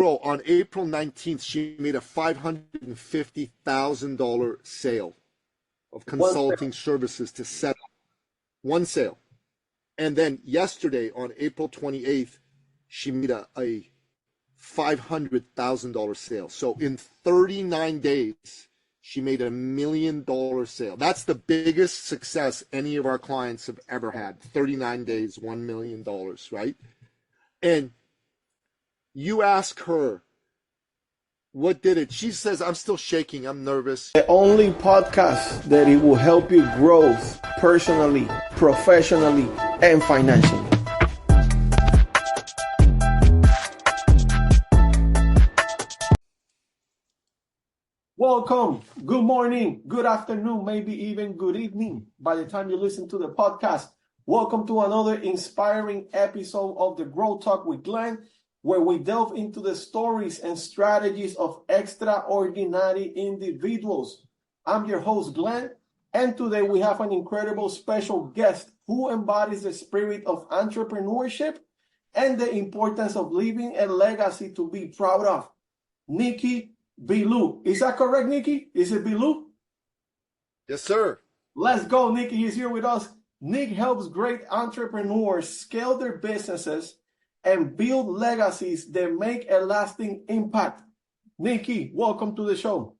Bro, on April 19th, she made a $550,000 sale of consulting services to set up one sale. And then yesterday, on April 28th, she made a $500,000 sale. So in 39 days, she made $1 million sale. That's the biggest success any of our clients have ever had. 39 days, $1 million, right? And you ask her, what did it? She says, I'm still shaking. I'm nervous. The only podcast that it will help you grow personally, professionally, and financially. Welcome. Good morning, good afternoon, maybe even good evening by the time you listen to the podcast. Welcome to another inspiring episode of the Growth Talk with Glenn, where we delve into the stories and strategies of extraordinary individuals. I'm your host, Glenn, and today we have an incredible special guest who embodies the spirit of entrepreneurship and the importance of leaving a legacy to be proud of. Nikki Belu. Is that correct, Nicky? Is it Belu? Yes, sir. Let's go, Nicky. He's here with us. Nick helps great entrepreneurs scale their businesses and build legacies that make a lasting impact. Nicky, welcome to the show.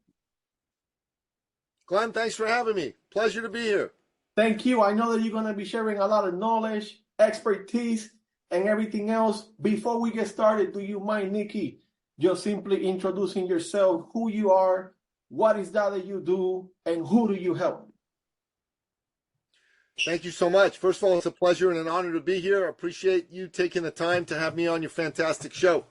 Glenn, thanks for having me. Pleasure to be here. Thank you. I know that you're going to be sharing a lot of knowledge, expertise, and everything else. Before we get started, do you mind, Nicky, just simply introducing yourself, who you are, what is that you do, and who do you help? Thank you so much. First of all, it's a pleasure and an honor to be here. I appreciate you taking the time to have me on your fantastic show.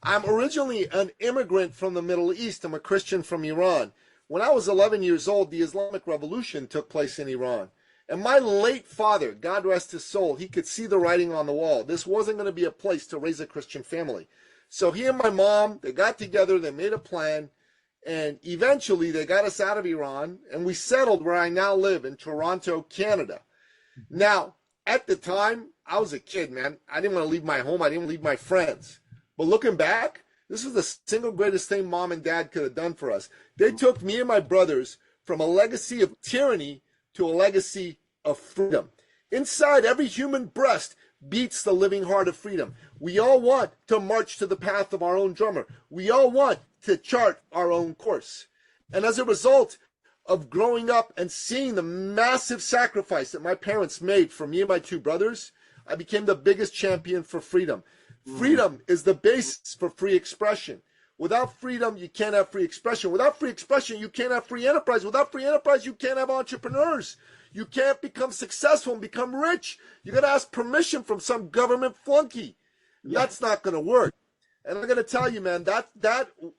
I'm originally an immigrant from the Middle East. I'm a Christian from Iran. When I was 11 years old, the Islamic Revolution took place in Iran. And my late father, God rest his soul, he could see the writing on the wall. This wasn't going to be a place to raise a Christian family. So he and my mom, they got together, they made a plan, and eventually they got us out of Iran, and we settled where I now live in Toronto, Canada. Now, at the time, I was a kid, man. I didn't want to leave my home. I didn't leave my friends. But looking back, this is the single greatest thing mom and dad could have done for us. They took me and my brothers from a legacy of tyranny to a legacy of freedom. Inside every human breast beats the living heart of freedom. We all want to march to the path of our own drummer. We all want to chart our own course. And as a result of growing up and seeing the massive sacrifice that my parents made for me and my two brothers, I became the biggest champion for freedom. Freedom is the basis for free expression. Without freedom, you can't have free expression. Without free expression, you can't have free enterprise. Without free enterprise, you can't have entrepreneurs. You can't become successful and become rich. You got to ask permission from some government flunky. Yeah. That's not going to work. And I'm going to tell you, man, that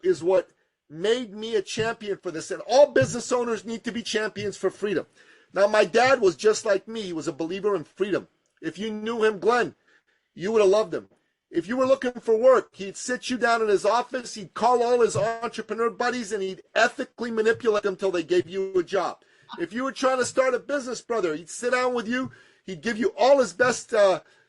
is what made me a champion for this. And all business owners need to be champions for freedom. Now, my dad was just like me. He was a believer in freedom. If you knew him, Glenn, you would have loved him. If you were looking for work, he'd sit you down in his office. He'd call all his entrepreneur buddies, and he'd ethically manipulate them until they gave you a job. If you were trying to start a business, brother, he'd sit down with you. He'd give you all his best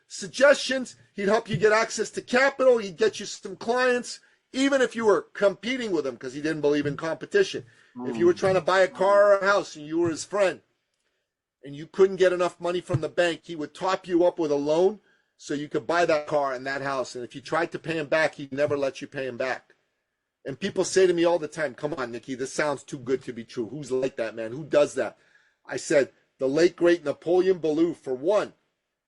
suggestions. He'd help you get access to capital. He'd get you some clients, even if you were competing with him because he didn't believe in competition. If you were trying to buy a car or a house and you were his friend and you couldn't get enough money from the bank, he would top you up with a loan so you could buy that car and that house. And if you tried to pay him back, he'd never let you pay him back. And people say to me all the time, come on, Nicky, this sounds too good to be true. Who's like that, man? Who does that? I said, the late, great Napoleon Belu, for one.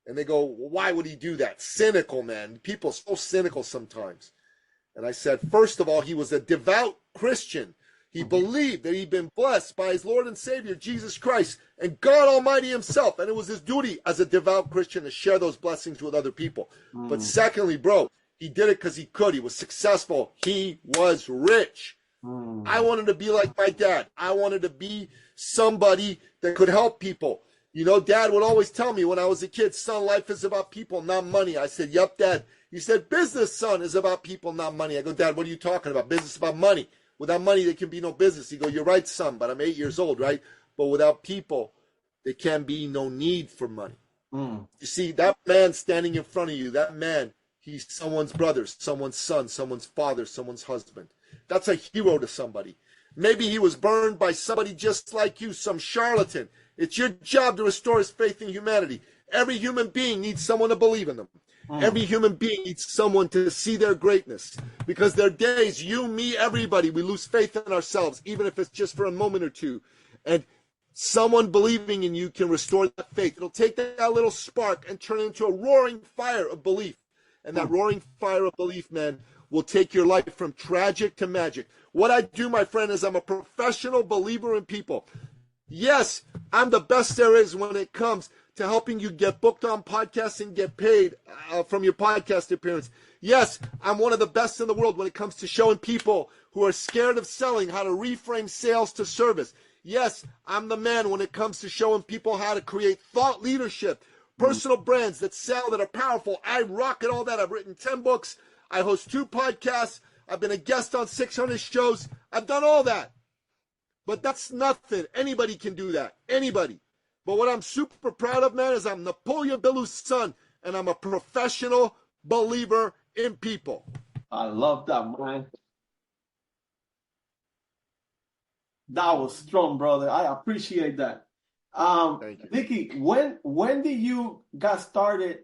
And they go, well, why would he do that? Cynical, man. People are so cynical sometimes. And I said, first of all, he was a devout Christian. He believed that he'd been blessed by his Lord and Savior, Jesus Christ, and God Almighty himself. And it was his duty as a devout Christian to share those blessings with other people. But secondly, bro, he did it because he could. He was successful. He was rich. I wanted to be like my dad. I wanted to be somebody that could help people. You know, Dad would always tell me when I was a kid, son, life is about people, not money. I said, yep, Dad. He said, business, son, is about people, not money. I go, Dad, what are you talking about? Business is about money. Without money, there can be no business. He go, you're right, son, but I'm 8 years old, right? But without people, there can be no need for money. You see, that man standing in front of you, that man He's someone's brother, someone's son, someone's father, someone's husband. That's a hero to somebody. Maybe he was burned by somebody just like you, some charlatan. It's your job to restore his faith in humanity. Every human being needs someone to believe in them. Every human being needs someone to see their greatness. Because there are days, you, me, everybody, we lose faith in ourselves, even if it's just for a moment or two. And someone believing in you can restore that faith. It'll take that little spark and turn it into a roaring fire of belief. And that roaring fire of belief, man, will take your life from tragic to magic. What I do, my friend, is I'm a professional believer in people. Yes, I'm the best there is when it comes to helping you get booked on podcasts and get paid from your podcast appearance. Yes, I'm one of the best in the world when it comes to showing people who are scared of selling how to reframe sales to service. Yes, I'm the man when it comes to showing people how to create thought leadership, personal brands that sell, that are powerful. I rock at all that. I've written 10 books. I host 2 podcasts. I've been a guest on 600 shows. I've done all that. But that's nothing. Anybody can do that. Anybody. But what I'm super proud of, man, is I'm Napoleon Belu's son, and I'm a professional believer in people. I love that, man. That was strong, brother. I appreciate that. Thank you. Nicky, when did you got started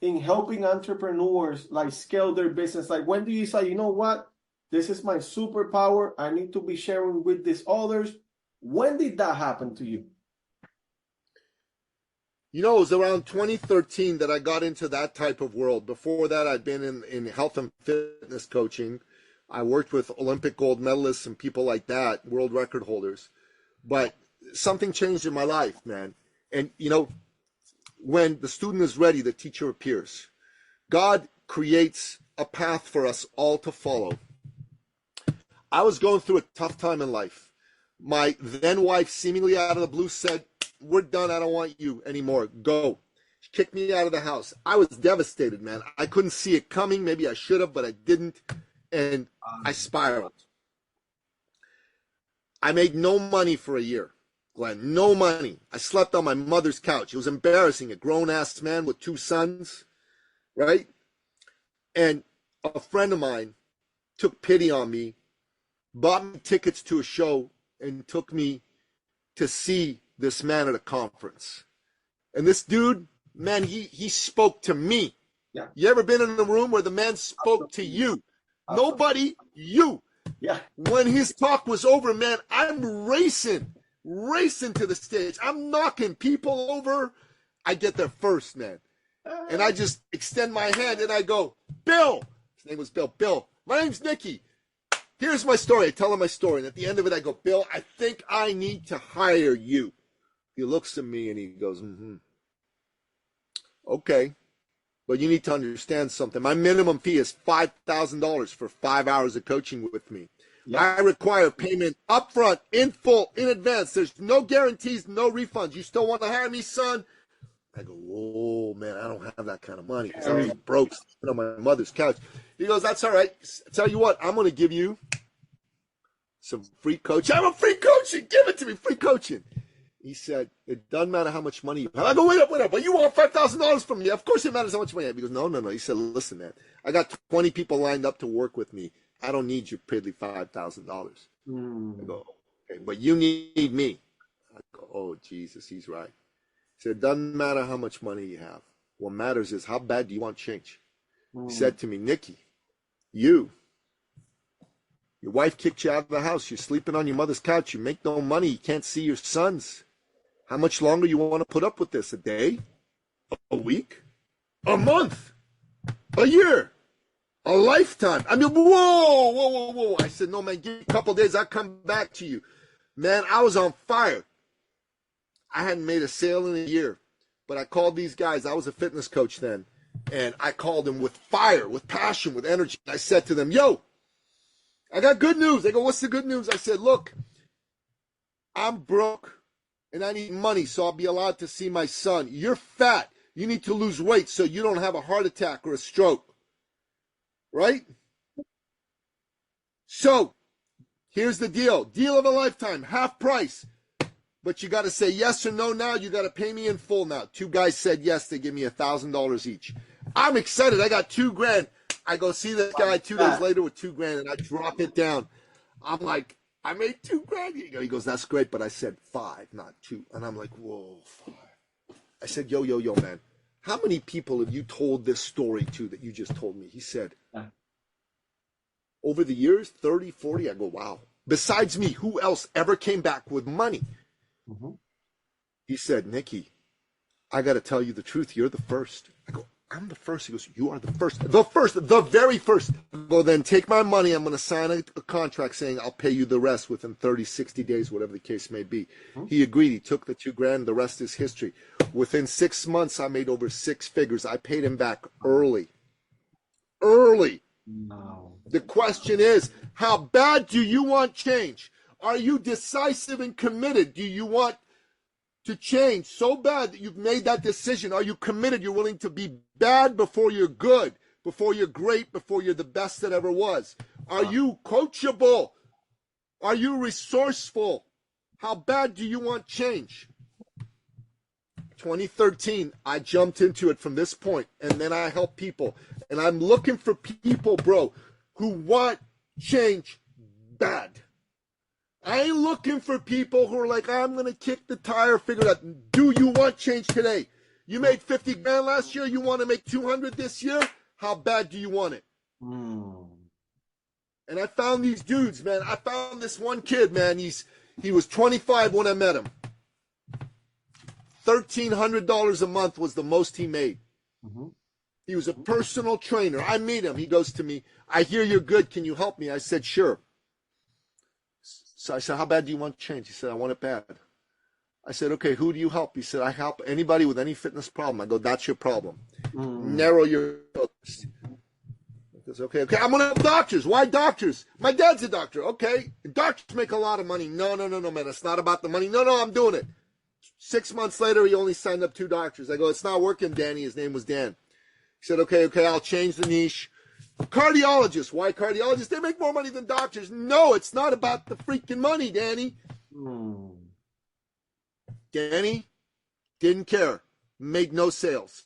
in helping entrepreneurs like scale their business? Like, when do you say, you know what? This is my superpower. I need to be sharing with these others. When did that happen to you? You know, it was around 2013 that I got into that type of world. Before that, I'd been in health and fitness coaching. I worked with Olympic gold medalists and people like that, world record holders. But something changed in my life, man. And, you know, when the student is ready, the teacher appears. God creates a path for us all to follow. I was going through a tough time in life. My then wife, seemingly out of the blue, said, "We're done. I don't want you anymore. Go." She kicked me out of the house. I was devastated, man. I couldn't see it coming. Maybe I should have, but I didn't. And I spiraled. I made no money for a year, Glenn. No money. I slept on my mother's couch. It was embarrassing. A grown-ass man with 2 sons, right? And a friend of mine took pity on me, bought me tickets to a show, and took me to see this man at a conference. And this dude, man, he spoke to me. Yeah. You ever been in a room where the man spoke to you? Nobody, you. Yeah. When his talk was over, man, I'm racing to the stage. I'm knocking people over. I get there first, man. And I just extend my hand and I go, "Bill." His name was Bill. "Bill, my name's Nicky. Here's my story." I tell him my story. And at the end of it, I go, "Bill, I think I need to hire you." He looks at me and he goes, "Okay. But you need to understand something. My minimum fee is $5,000 for 5 hours of coaching with me. Yeah. I require payment upfront, in full, in advance. There's no guarantees, no refunds. You still want to hire me, son?" I go, "Whoa, man, I don't have that kind of money." Because I was broke, sleeping on my mother's couch. He goes, "That's all right. I tell you what, I'm going to give you some free coaching." "I'm a free coaching. Give it to me, free coaching." He said, "It doesn't matter how much money you have." I go, wait up. But you want $5,000 from me. Of course it matters how much money you have. He goes, No. He said, "Listen, man, I got 20 people lined up to work with me. I don't need your piddly $5,000. I go, "Okay, but you need me." I go, "Oh, Jesus, he's right." He said, "It doesn't matter how much money you have. What matters is how bad do you want change?" He said to me, "Nicky, your wife kicked you out of the house. You're sleeping on your mother's couch. You make no money. You can't see your sons. How much longer you want to put up with this? A day? A week? A month? A year? A lifetime?" I mean, whoa. I said, "No, man, give me a couple days. I'll come back to you." Man, I was on fire. I hadn't made a sale in a year, but I called these guys. I was a fitness coach then, and I called them with fire, with passion, with energy. I said to them, "Yo, I got good news." They go, "What's the good news?" I said, "Look, I'm broke and I need money so I'll be allowed to see my son. You're fat. You need to lose weight so you don't have a heart attack or a stroke. Right? So here's the deal. Deal of a lifetime, half price. But you got to say yes or no now. You got to pay me in full now." 2 guys said yes. They give me $1,000 each. I'm excited. I got $2,000. I go see this guy 2 days later with $2,000, and I drop it down. I'm like, I made $2,000. He goes, that's great, but I said 5, not 2. And I'm like, whoa, 5. I said, yo, man, how many people have you told this story to that you just told me? He said, over the years, 30, 40. I go, wow. Besides me, who else ever came back with money? Mm-hmm. He said, Nicky, I got to tell you the truth. You're the first. I go, I'm the first. He goes, you are the first. The very first. I go, then take my money. I'm going to sign a contract saying I'll pay you the rest within 30, 60 days, whatever the case may be. Mm-hmm. He agreed. He took the $2,000. The rest is history. Within 6 months, I made over 6 figures. I paid him back early. No. The question is, how bad do you want change? Are you decisive and committed? Do you want to change so bad that you've made that decision? Are you committed? You're willing to be bad before you're good, before you're great, before you're the best that ever was? Are you coachable? Are you resourceful? How bad do you want change? 2013, I jumped into it from this point, and then I help people. And I'm looking for people, bro, who want change bad. I ain't looking for people who are like, I'm going to kick the tire, figure out, do you want change today? You made 50 grand last year. You want to make 200 this year? How bad do you want it? And I found these dudes, man. I found this one kid, man. He was 25 when I met him. $1,300 a month was the most he made. Mm-hmm. He was a personal trainer. I meet him. He goes to me, I hear you're good. Can you help me? I said, sure. So I said, how bad do you want change? He said, I want it bad. I said, okay, who do you help? He said, I help anybody with any fitness problem. I go, that's your problem. Narrow your focus. He goes, okay, I'm going to help doctors. Why doctors? My dad's a doctor. Okay. Doctors make a lot of money. No, man. It's not about the money. No, I'm doing it. 6 months later, he only signed up 2 doctors. I go, it's not working, Danny. His name was Dan. He said, okay, I'll change the niche. Cardiologists. Why cardiologists? They make more money than doctors. No, it's not about the freaking money, Danny. Danny didn't care. Made no sales.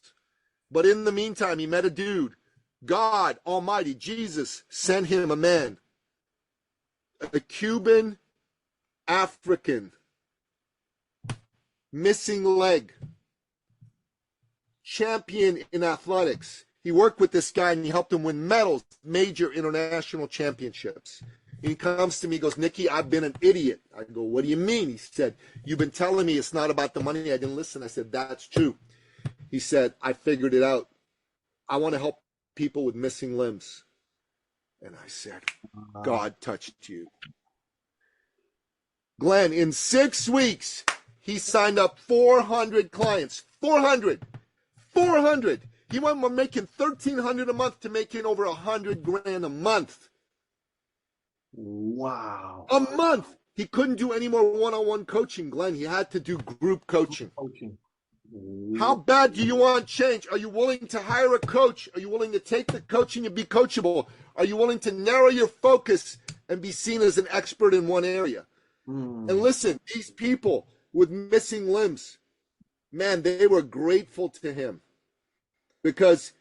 But in the meantime, he met a dude. God Almighty, Jesus, sent him a man. A Cuban African. Missing leg. Champion in athletics. He worked with this guy and he helped him win medals, major international championships. He comes to me, goes, Nicky, I've been an idiot. I go, what do you mean? He said, you've been telling me it's not about the money. I didn't listen. I said, that's true. He said, I figured it out. I want to help people with missing limbs. And I said, God touched you. Glenn, in 6 weeks, he signed up 400 clients. 400. He went from making $1,300 a month to making over $100,000 a month. Wow. A month. He couldn't do any more one-on-one coaching, Glenn. He had to do group coaching. How bad do you want change? Are you willing to hire a coach? Are you willing to take the coaching and be coachable? Are you willing to narrow your focus and be seen as an expert in one area? And listen, these people with missing limbs, man, they were grateful to him because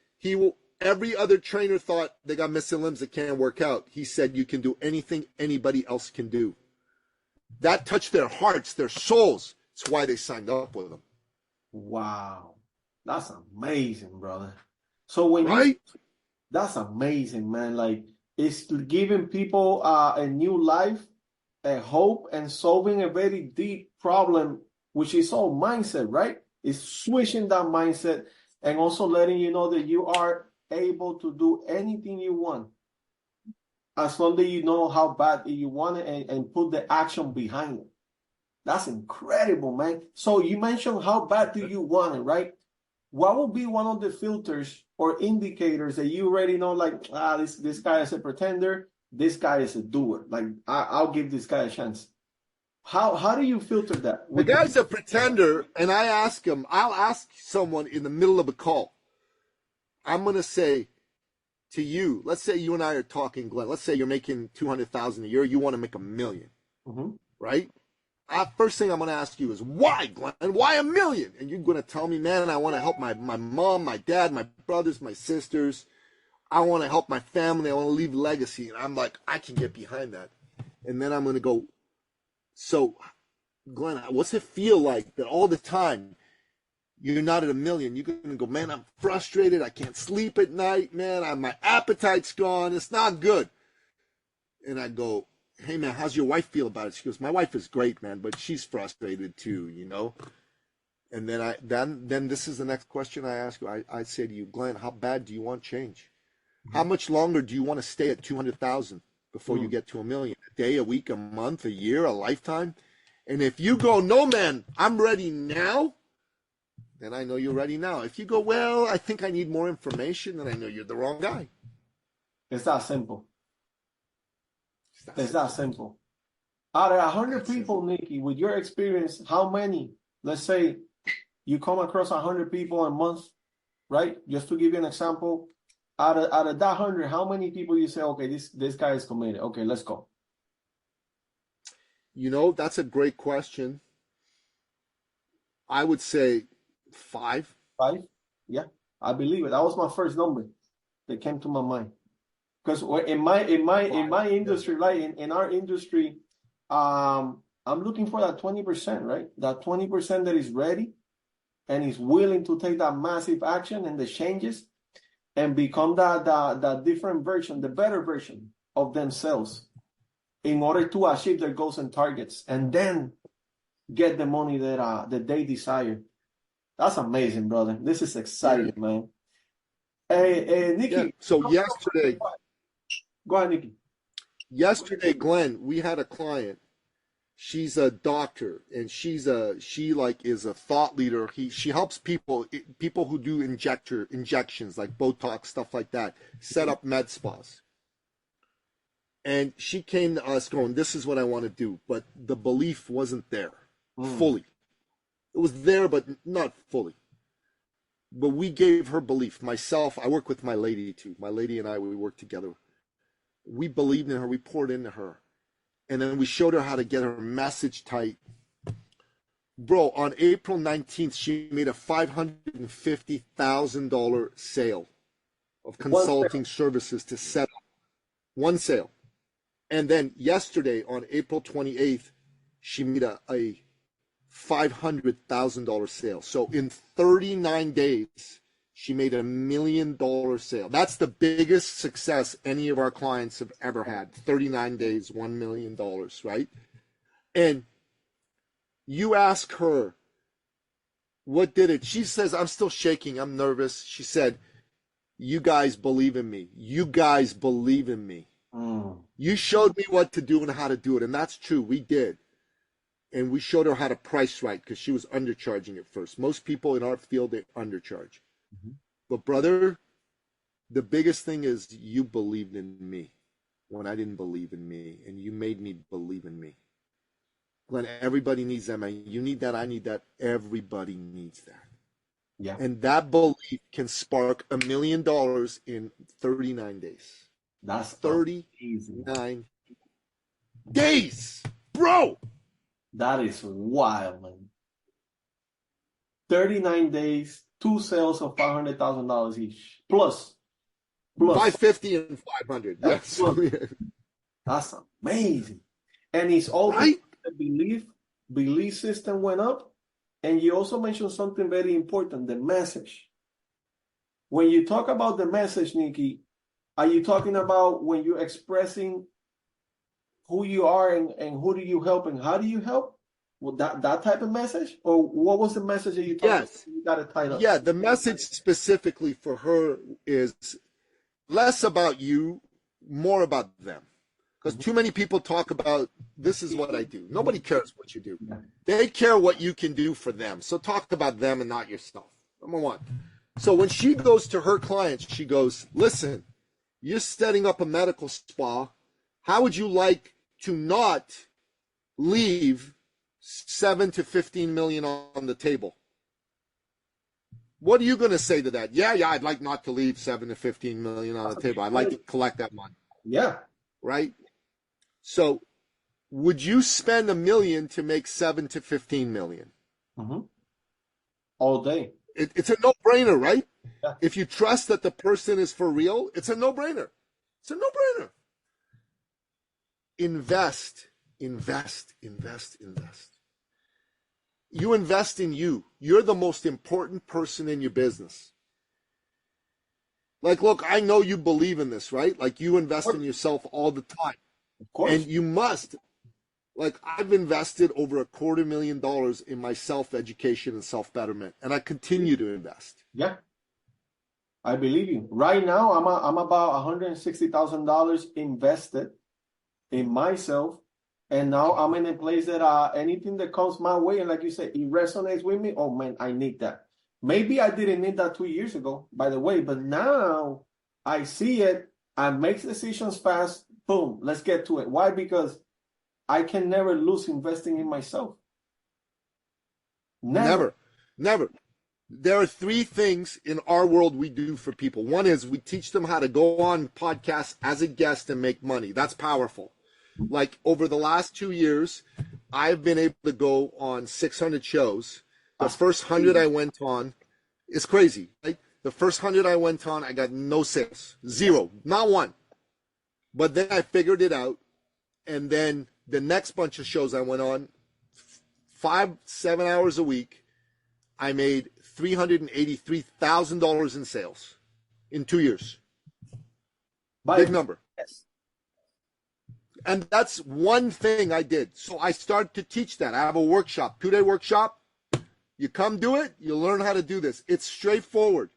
every other trainer thought they got missing limbs that can't work out. He said, you can do anything anybody else can do. That touched their hearts, their souls. That's why they signed up with him. Wow. That's amazing, brother. So that's amazing, man. Like, it's giving people a new life, a hope, and solving a very deep problem, which is all mindset, right? It's switching that mindset and also letting you know that you are able to do anything you want as long as you know how bad you want it and put the action behind it. That's incredible, man. So you mentioned how bad do you want it, right? What would be one of the filters or indicators that you already know, like, this guy is a pretender, this guy is a doer. Like, I'll give this guy a chance. How do you filter that? The guy's a pretender, and I'll ask someone in the middle of a call. I'm going to say to you, let's say you and I are talking, Glenn. Let's say you're making $200,000 a year. You want to make $1 million, right? first thing I'm going to ask you is, why, Glenn? Why $1 million? And you're going to tell me, man, I want to help my mom, my dad, my brothers, my sisters. I want to help my family. I want to leave legacy. And I'm like, I can get behind that. And then I'm going to go, so, Glenn, what's it feel like that all the time you're not at $1 million? You're going to go, man, I'm frustrated. I can't sleep at night, man. My appetite's gone. It's not good. And I go, hey, man, how's your wife feel about it? She goes, my wife is great, man, but she's frustrated too, you know? And then this is the next question I ask you. I say to you, Glenn, how bad do you want change? How much longer do you want to stay at 200,000 before you get to $1 million? A day, a week, a month, a year, a lifetime? And if you go, no, man, I'm ready now, then I know you're ready now. If you go, well, I think I need more information, then I know you're the wrong guy. It's that simple. It's that simple. Out of 100 people, Nicky, with your experience, how many, let's say you come across 100 people a month, right? Just to give you an example, out of that 100, how many people you say, okay, this guy is committed. Okay, let's go. You know, that's a great question. I would say 5. 5? Yeah, I believe it. That was my first number that came to my mind. Because in my industry, like in our industry, I'm looking for that 20%, right? That 20% that is ready and is willing to take that massive action and the changes and become that different version, the better version of themselves in order to achieve their goals and targets, and then get the money that they desire. That's amazing, brother. This is exciting, man. Hey, Nicky. Yeah. So yesterday. Go ahead, Nicky. Yesterday, Glenn, we had a client. She's a doctor, and she is a thought leader. She helps people who do injections like Botox, stuff like that, set up med spas. And she came to us going, this is what I want to do, but the belief wasn't there fully. It was there, but not fully. But we gave her belief. Myself, I work with my lady too. My lady and I, we work together. We believed in her. We poured into her. And then we showed her how to get her message tight. Bro, on April 19th, she made a $550,000 sale of consulting services to set up. One sale. And then yesterday, on April 28th, she made a $500,000 sale. So in 39 days, she made $1 million sale. That's the biggest success any of our clients have ever had. 39 days, $1 million, right? And you ask her, what did it? She says, I'm still shaking. I'm nervous. She said, you guys believe in me. You guys believe in me. You showed me what to do and how to do it. And that's true. We did. And we showed her how to price right because she was undercharging at first. Most people in our field, they undercharge. But brother, the biggest thing is you believed in me when I didn't believe in me, and you made me believe in me. Glenn, everybody needs that, man. You need that. I need that. Everybody needs that. Yeah. And that belief can spark $1 million in 39 days. That's 39 days, bro. That is wild, man. 39 days, 2 sales of $500,000 each, plus 550 and 500. Yes, that's amazing. And it's all right? The belief system went up. And you also mentioned something very important: the message. When you talk about the message, Nicky, are you talking about when you're expressing who you are and who do you help and how do you help? Well, that type of message? Or what was the message that you talked about? You got it tied up. Yeah, the message specifically for her is less about you, more about them. Because too many people talk about, this is what I do. Nobody cares what you do. They care what you can do for them. So talk about them and not yourself. Number one. So when she goes to her clients, she goes, listen, you're setting up a medical spa. How would you like to not leave 7 to 15 million on the table? What are you going to say to that? Yeah, I'd like not to leave 7 to 15 million on the table. I'd like to collect that money. Yeah. Right? So would you spend $1 million to make 7 to 15 million? Mm-hmm. All day. It's a no-brainer, right? Yeah. If you trust that the person is for real, it's a no-brainer. It's a no-brainer. Invest, invest, invest, invest. You invest in you. You're the most important person in your business. Like, look, I know you believe in this, right? Like, you invest in yourself all the time. Of course. And you must. Like, I've invested over $250,000 in my self-education and self-betterment, and I continue to invest. Yeah, I believe you. Right now, I'm about $160,000 invested in myself, and now I'm in a place that anything that comes my way, and like you said, it resonates with me. Oh man, I need that. Maybe I didn't need that 2 years ago, by the way, but now I see it. I make decisions fast. Boom, let's get to it. Why? Because I can never lose investing in myself. Never. There are 3 things in our world we do for people. One is we teach them how to go on podcasts as a guest and make money. That's powerful. Like, over the last 2 years, I've been able to go on 600 shows. The first 100 I went on is crazy, right? The first 100 I went on, I got no sales. 0. Not one. But then I figured it out. And then the next bunch of shows I went on, 5-7 hours a week, I made $383,000 in sales in 2 years. Big number. Yes. And that's one thing I did. So I started to teach that. I have a workshop, 2-day workshop. You come do it, you learn how to do this. It's straightforward.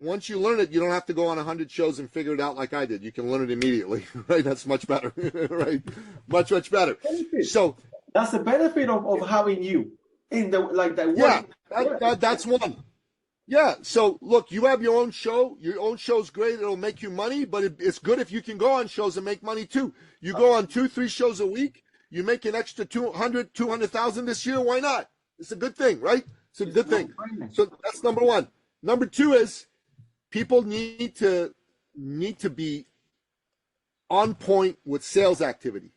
Once you learn it, you don't have to go on 100 shows and figure it out like I did. You can learn it immediately, right? That's much better, right? Much, much better. So that's the benefit of having you in the like that. Yeah, that's one. Yeah. So look, you have your own show. Your own show's great. It'll make you money, but it's good if you can go on shows and make money too. You go on 2-3 shows a week. You make an extra 200,000 this year. Why not? It's a good thing, right? It's a good thing. So that's number one. Number two is people need to be on point with sales activity.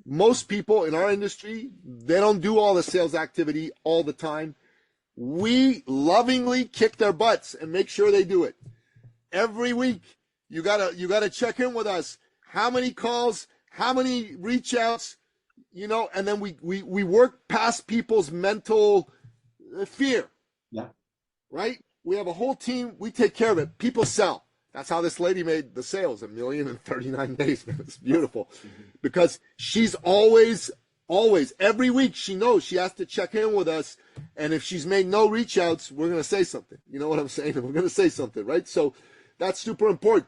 Most people in our industry, they don't do all the sales activity all the time. We lovingly kick their butts and make sure they do it. Every week, you gotta check in with us. How many calls, how many reach outs, and then we work past people's mental fear. Yeah. Right? We have a whole team. We take care of it. People sell. That's how this lady made the sales, $1 million in 39 days. It's beautiful. Because she's always, every week she knows she has to check in with us. And if she's made no reach outs, we're going to say something. You know what I'm saying? We're going to say something, right? So that's super important.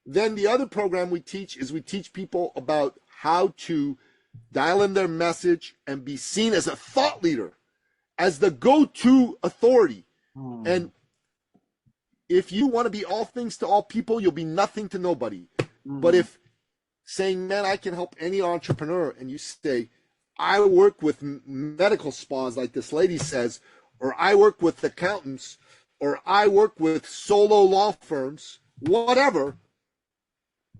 Then the other program we teach is we teach people about how to dial in their message and be seen as a thought leader, as the go-to authority. And if you want to be all things to all people, you'll be nothing to nobody. But if saying, man, I can help any entrepreneur, and you say, I work with medical spas like this lady says, or I work with accountants, or I work with solo law firms, whatever,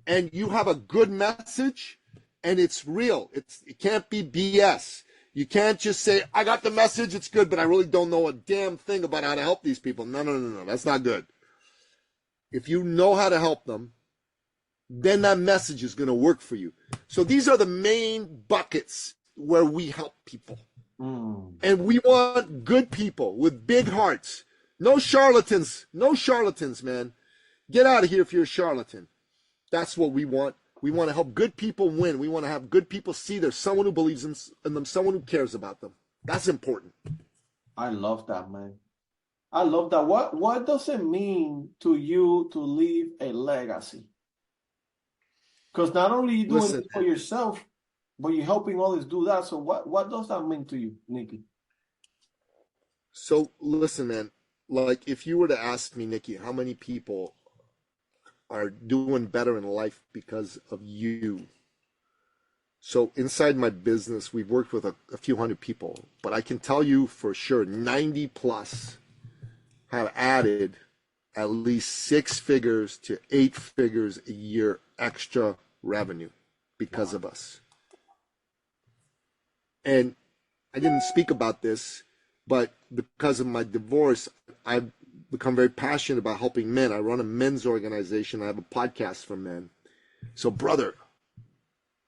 and you have a good message and it's real. It can't be BS. You can't just say, I got the message, it's good, but I really don't know a damn thing about how to help these people. No. That's not good. If you know how to help them, then that message is going to work for you. So these are the main buckets where we help people. And we want good people with big hearts. No charlatans, man. Get out of here if you're a charlatan. That's what we want. We want to help good people win. We want to have good people see there's someone who believes in them, someone who cares about them. That's important. I love that, man. I love that. What does it mean to you to leave a legacy? Because not only you doing it for yourself, but you're helping others do that. So what does that mean to you, Nicky? So listen, man, like if you were to ask me, Nicky, how many people are doing better in life because of you? So inside my business, we've worked with a few hundred people, but I can tell you for sure 90 plus have added at least 6 figures to 8 figures a year extra revenue because of us. And I didn't speak about this, but because of my divorce, I've become very passionate about helping men. I run a men's organization. I have a podcast for men. So, brother,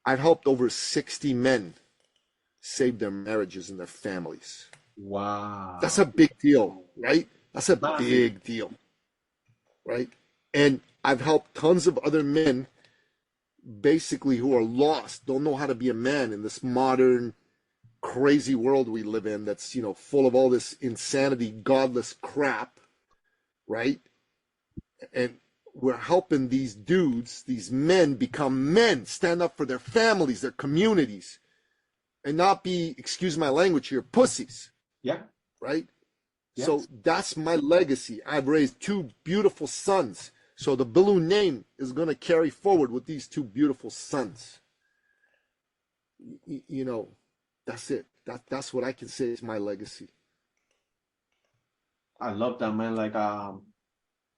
I've helped over 60 men save their marriages and their families. Wow. That's a big deal, right? That's a Massive. big deal, right? And I've helped tons of other men basically who are lost, don't know how to be a man in this modern crazy world we live in that's, full of all this insanity, godless crap, right? And we're helping these dudes, these men, become men, stand up for their families, their communities, and not be, excuse my language here, pussies. Yeah. Right? Yes. So that's my legacy. I've raised two beautiful sons. So the Belu name is going to carry forward with these two beautiful sons. That's it. That's what I can say is my legacy. I love that, man. Like,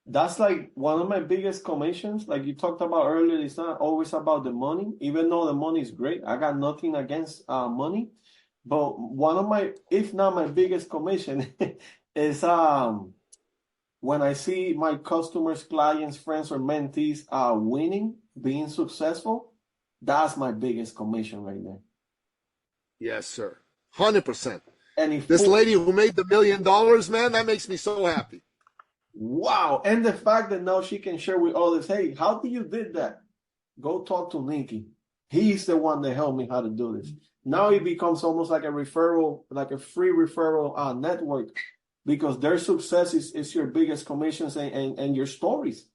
that's like one of my biggest commissions. Like you talked about earlier, it's not always about the money, even though the money is great. I got nothing against money. But one of my, if not my biggest commission, is when I see my customers, clients, friends, or mentees winning, being successful, that's my biggest commission right there. Yes, sir. 100%. And if this lady who made the $1 million, man, that makes me so happy. Wow. And the fact that now she can share with others, hey, how do you did that? Go talk to Nicky. He's the one that helped me how to do this. Now it becomes almost like a referral, like a free referral network, because their success is your biggest commissions and your stories.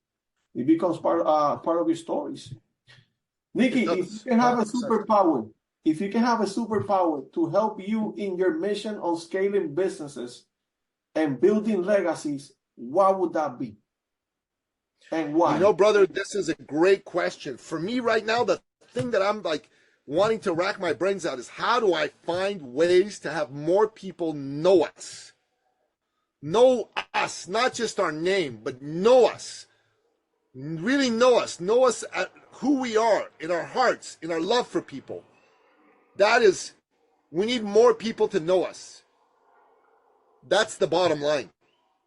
It becomes part of your stories. Nicky, if you can have a superpower, to help you in your mission on scaling businesses and building legacies, what would that be? And why? Brother, this is a great question. For me right now, the thing that I'm like wanting to rack my brains out is how do I find ways to have more people know us? Know us, not just our name, but know us. Really know us. Know us at who we are, in our hearts, in our love for people. We need more people to know us. That's the bottom line.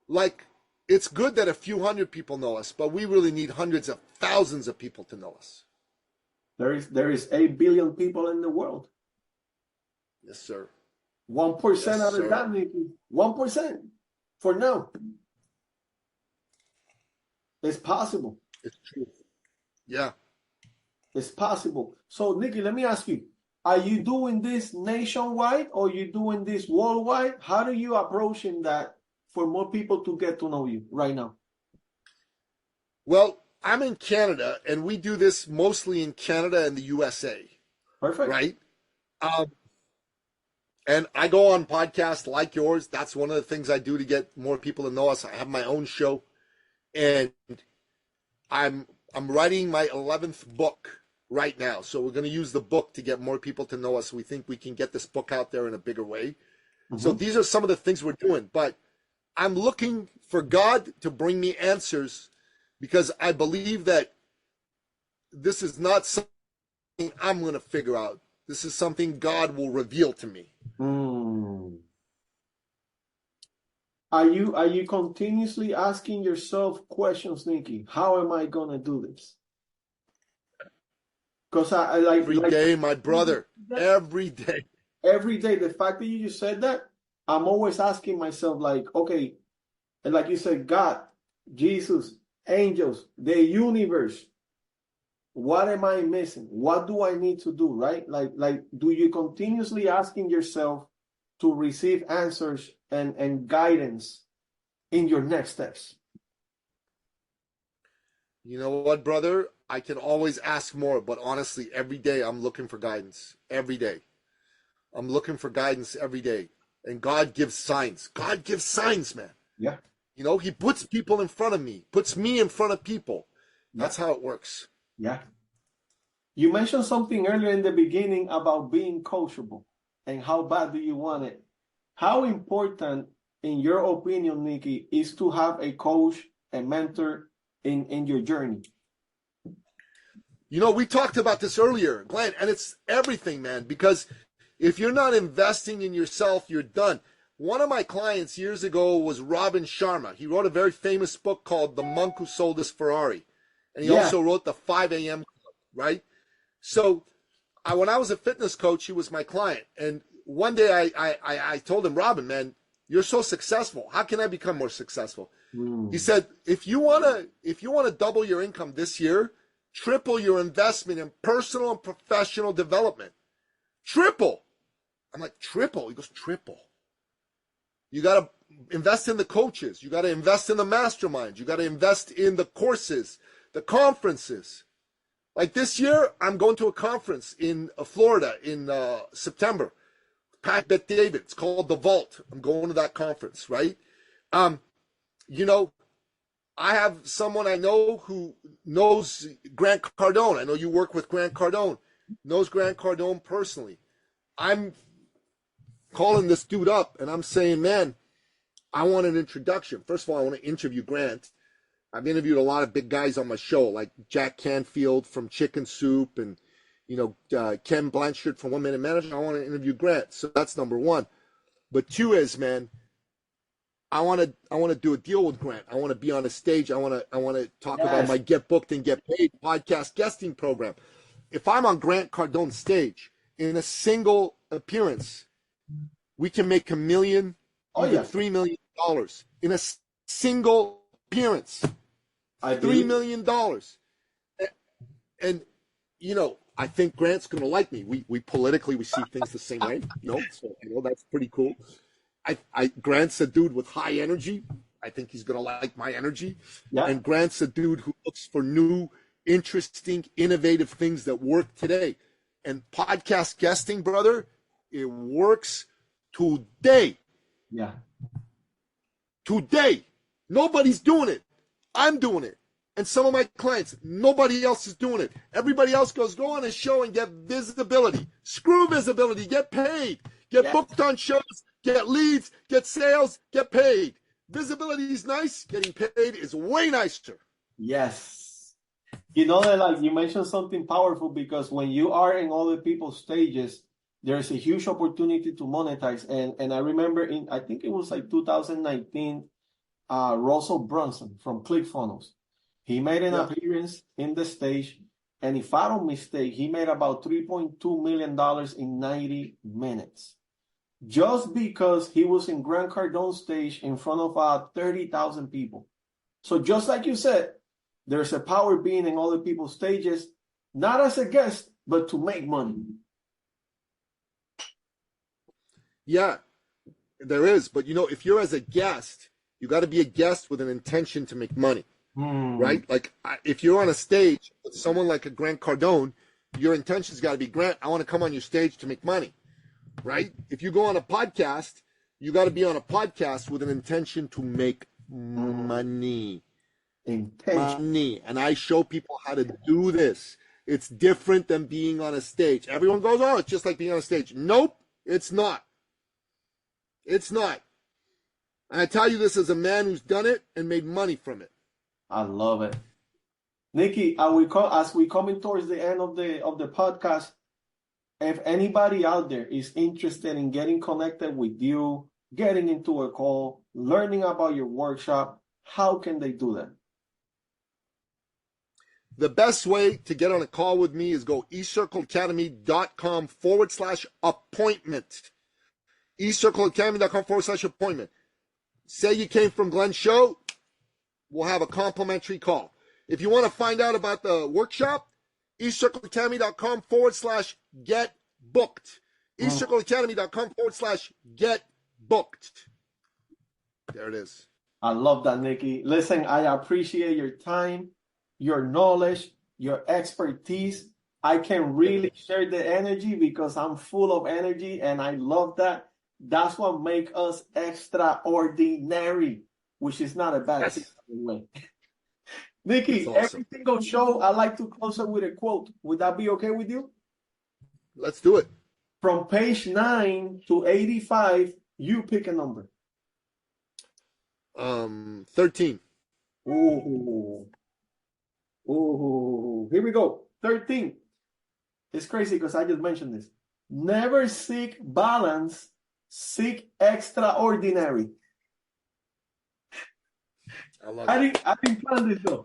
Like, it's good that a few hundred people know us, but we really need hundreds of thousands of people to know us. There is 8 billion people in the world. Yes, sir. 1% out of that, Nicky. 1% for now. It's possible. It's true. Yeah. It's possible. So, Nicky, let me ask you, are you doing this nationwide or are you doing this worldwide? How do you approach in that for more people to get to know you right now? Well, I'm in Canada, and we do this mostly in Canada and the USA. Perfect. Right? And I go on podcasts like yours. That's one of the things I do to get more people to know us. I have my own show, and I'm writing my 11th book right now. So we're going to use the book to get more people to know us. We think we can get this book out there in a bigger way. Mm-hmm. So these are some of the things we're doing. But I'm looking for God to bring me answers, because I believe that this is not something I'm going to figure out. This is something God will reveal to me. Are you continuously asking yourself questions, Nicky? How am I going to do this? Because I like every day, my brother. Every day. Every day. The fact that you just said that, I'm always asking myself, like, okay, and like you said, God, Jesus, angels, the universe. What am I missing? What do I need to do, right? Like, do you continuously asking yourself to receive answers and guidance in your next steps? You know what, brother? I can always ask more, but honestly, every day I'm looking for guidance. Every day. I'm looking for guidance every day. And God gives signs. God gives signs, man. Yeah. He puts people in front of me, puts me in front of people. That's how it works. Yeah. You mentioned something earlier in the beginning about being coachable and how bad do you want it. How important, in your opinion, Nicky, is to have a coach, a mentor in your journey? We talked about this earlier, Glenn, and it's everything, man, because If you're not investing in yourself, you're done. One of my clients years ago was Robin Sharma. He wrote a very famous book called The Monk Who Sold His Ferrari. And he also wrote the 5 a.m. Club, right? So when I was a fitness coach, he was my client. And one day I told him, Robin, man, you're so successful. How can I become more successful? He said, if you want to double your income this year, triple your investment in personal and professional development. Triple. I'm like, triple? He goes, triple. You got to invest in the coaches. You got to invest in the masterminds. You got to invest in the courses, the conferences. Like this year, I'm going to a conference in Florida in September. Pat Bet David. It's called The Vault. I'm going to that conference, right? You know, I have someone I know who knows Grant Cardone. I know you work with Grant Cardone. Knows Grant Cardone personally. I'm calling this dude up and I'm saying, man, I want an introduction. First of all, I want to interview Grant. I've interviewed a lot of big guys on my show, like Jack Canfield from Chicken Soup and, Ken Blanchard from 1 Minute Manager. I want to interview Grant. So that's number one. But two is, man, I want to do a deal with Grant. I want to be on a stage. I want to talk about my Get Booked and Get Paid podcast guesting program. If I'm on Grant Cardone's stage in a single appearance, we can make $1 million, $3 million in a single appearance. $3 million. And I think Grant's going to like me. We politically, we see things the same way. So that's pretty cool. Grant's a dude with high energy. I think he's going to like my energy. Yeah. And Grant's a dude who looks for new, interesting, innovative things that work today. And podcast guesting, brother, it works today. Yeah. Today. Nobody's doing it. I'm doing it. And some of my clients, nobody else is doing it. Everybody else goes, go on a show and get visibility. Screw visibility. Get paid. Get booked on shows. Get leads. Get sales. Get paid. Visibility is nice. Getting paid is way nicer. Yes. That you mentioned something powerful, because when you are in other people's stages, there's a huge opportunity to monetize. And I remember I think it was like 2019, Russell Brunson from ClickFunnels. He made an appearance in the stage, and if I don't mistake, he made about $3.2 million in 90 minutes. Just because he was in Grant Cardone's stage in front of 30,000 people. So just like you said, there's a power being in other people's stages, not as a guest, but to make money. Yeah, there is. But, if you're as a guest, you got to be a guest with an intention to make money. Right? Like if you're on a stage with someone like a Grant Cardone, your intention's got to be, Grant, I want to come on your stage to make money. Right? If you go on a podcast, you got to be on a podcast with an intention to make money. Money. And I show people how to do this. It's different than being on a stage. Everyone goes, oh, it's just like being on a stage. Nope, it's not. It's not. And I tell you this as a man who's done it and made money from it. I love it. Nicky, as we coming towards the end of the podcast, if anybody out there is interested in getting connected with you, getting into a call, learning about your workshop, how can they do that? The best way to get on a call with me is go ecircleacademy.com/appointment. ecircleacademy.com/appointment. Say you came from Glenn's show. We'll have a complimentary call. If you want to find out about the workshop, ecircleacademy.com/get booked. ecircleacademy.com/get booked. There it is. I love that, Nicky. Listen, I appreciate your time, your knowledge, your expertise. I can really share the energy because I'm full of energy, and I love that. That's what makes us extraordinary, which is not a bad thing. Nicky, awesome. Every single show, I like to close it with a quote. Would that be okay with you? Let's do it. From page 9 to 85, you pick a number. 13. Ooh. Here we go. 13. It's crazy because I just mentioned this. Never seek balance, seek extraordinary. I love I it. didn't plan this though.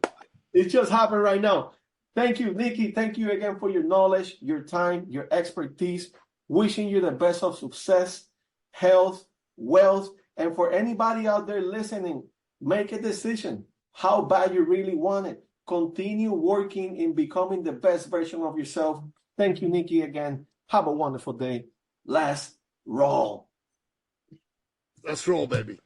It just happened right now. Thank you, Nikki. Thank you again for your knowledge, your time, your expertise. Wishing you the best of success, health, wealth, and for anybody out there listening, make a decision how bad you really want it. Continue working in becoming the best version of yourself. Thank you, Nikki, again. Have a wonderful day. Let's roll. Let's roll, baby.